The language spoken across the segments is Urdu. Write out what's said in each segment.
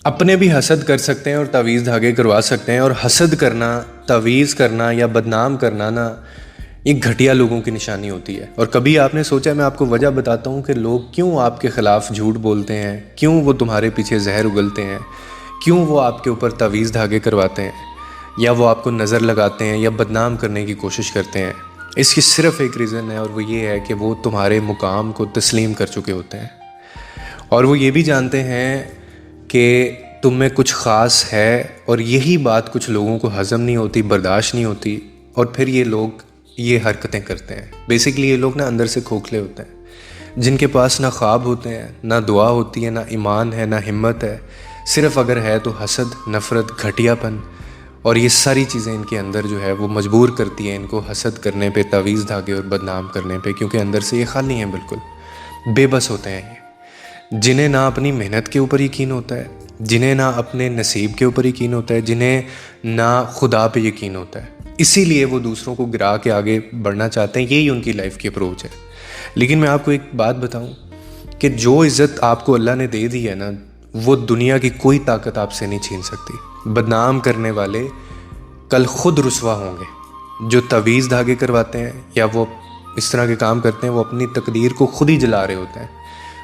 اپنے بھی حسد کر سکتے ہیں اور تعویذ دھاگے کروا سکتے ہیں، اور حسد کرنا، تعویذ کرنا یا بدنام کرنا نا، یہ گھٹیا لوگوں کی نشانی ہوتی ہے۔ اور کبھی آپ نے سوچا، میں آپ کو وجہ بتاتا ہوں کہ لوگ کیوں آپ کے خلاف جھوٹ بولتے ہیں، کیوں وہ تمہارے پیچھے زہر اگلتے ہیں، کیوں وہ آپ کے اوپر تعویذ دھاگے کرواتے ہیں، یا وہ آپ کو نظر لگاتے ہیں یا بدنام کرنے کی کوشش کرتے ہیں۔ اس کی صرف ایک ریزن ہے، اور وہ یہ ہے کہ وہ تمہارے مقام کو تسلیم کر چکے ہوتے ہیں، اور وہ یہ بھی جانتے ہیں کہ تم میں کچھ خاص ہے، اور یہی بات کچھ لوگوں کو ہضم نہیں ہوتی، برداشت نہیں ہوتی، اور پھر یہ لوگ یہ حرکتیں کرتے ہیں۔ بیسیکلی یہ لوگ نا اندر سے کھوکھلے ہوتے ہیں، جن کے پاس نہ خواب ہوتے ہیں، نہ دعا ہوتی ہے، نہ ایمان ہے، نہ ہمت ہے، صرف اگر ہے تو حسد، نفرت، گھٹیا پن، اور یہ ساری چیزیں ان کے اندر جو ہے وہ مجبور کرتی ہیں ان کو حسد کرنے پہ، تعویذ دھاگے اور بدنام کرنے پہ، کیونکہ اندر سے یہ خالی ہیں، بالکل بے بس ہوتے ہیں یہ، جنہیں نہ اپنی محنت کے اوپر یقین ہوتا ہے، جنہیں نہ اپنے نصیب کے اوپر یقین ہوتا ہے، جنہیں نہ خدا پہ یقین ہوتا ہے۔ اسی لیے وہ دوسروں کو گرا کے آگے بڑھنا چاہتے ہیں، یہی ان کی لائف کی اپروچ ہے۔ لیکن میں آپ کو ایک بات بتاؤں کہ جو عزت آپ کو اللہ نے دے دی ہے نا، وہ دنیا کی کوئی طاقت آپ سے نہیں چھین سکتی۔ بدنام کرنے والے کل خود رسوا ہوں گے، جو تعویذ دھاگے کرواتے ہیں یا وہ اس طرح کے کام کرتے ہیں، وہ اپنی تقدیر کو خود ہی جلا رہے ہوتے ہیں۔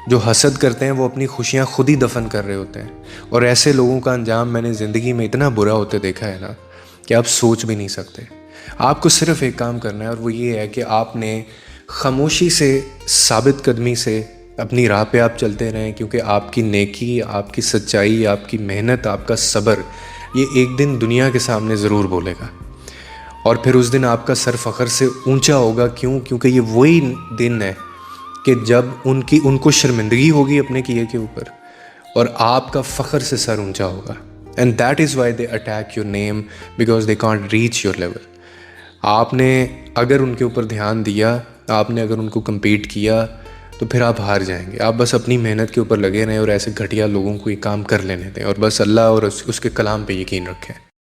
جو حسد کرتے ہیں وہ اپنی خوشیاں خود ہی دفن کر رہے ہوتے ہیں، اور ایسے لوگوں کا انجام میں نے زندگی میں اتنا برا ہوتے دیکھا ہے نا کہ آپ سوچ بھی نہیں سکتے۔ آپ کو صرف ایک کام کرنا ہے، اور وہ یہ ہے کہ آپ نے خاموشی سے، ثابت قدمی سے اپنی راہ پہ آپ چلتے رہیں، کیونکہ آپ کی نیکی، آپ کی سچائی، آپ کی محنت، آپ کا صبر، یہ ایک دن دنیا کے سامنے ضرور بولے گا، اور پھر اس دن آپ کا سر فخر سے اونچا ہوگا۔ کیونکہ یہ وہی دن ہے کہ جب ان کو شرمندگی ہوگی اپنے کیے کے اوپر، اور آپ کا فخر سے سر اونچا ہوگا۔ And that is why they attack your name, because they can't reach your level. آپ نے اگر ان کے اوپر دھیان دیا، آپ نے اگر ان کو کمپیٹ کیا، تو پھر آپ ہار جائیں گے۔ آپ بس اپنی محنت کے اوپر لگے رہیں، اور ایسے گھٹیا لوگوں کو یہ کام کر لینے دیں، اور بس اللہ اور اس کے کلام پہ یقین رکھیں۔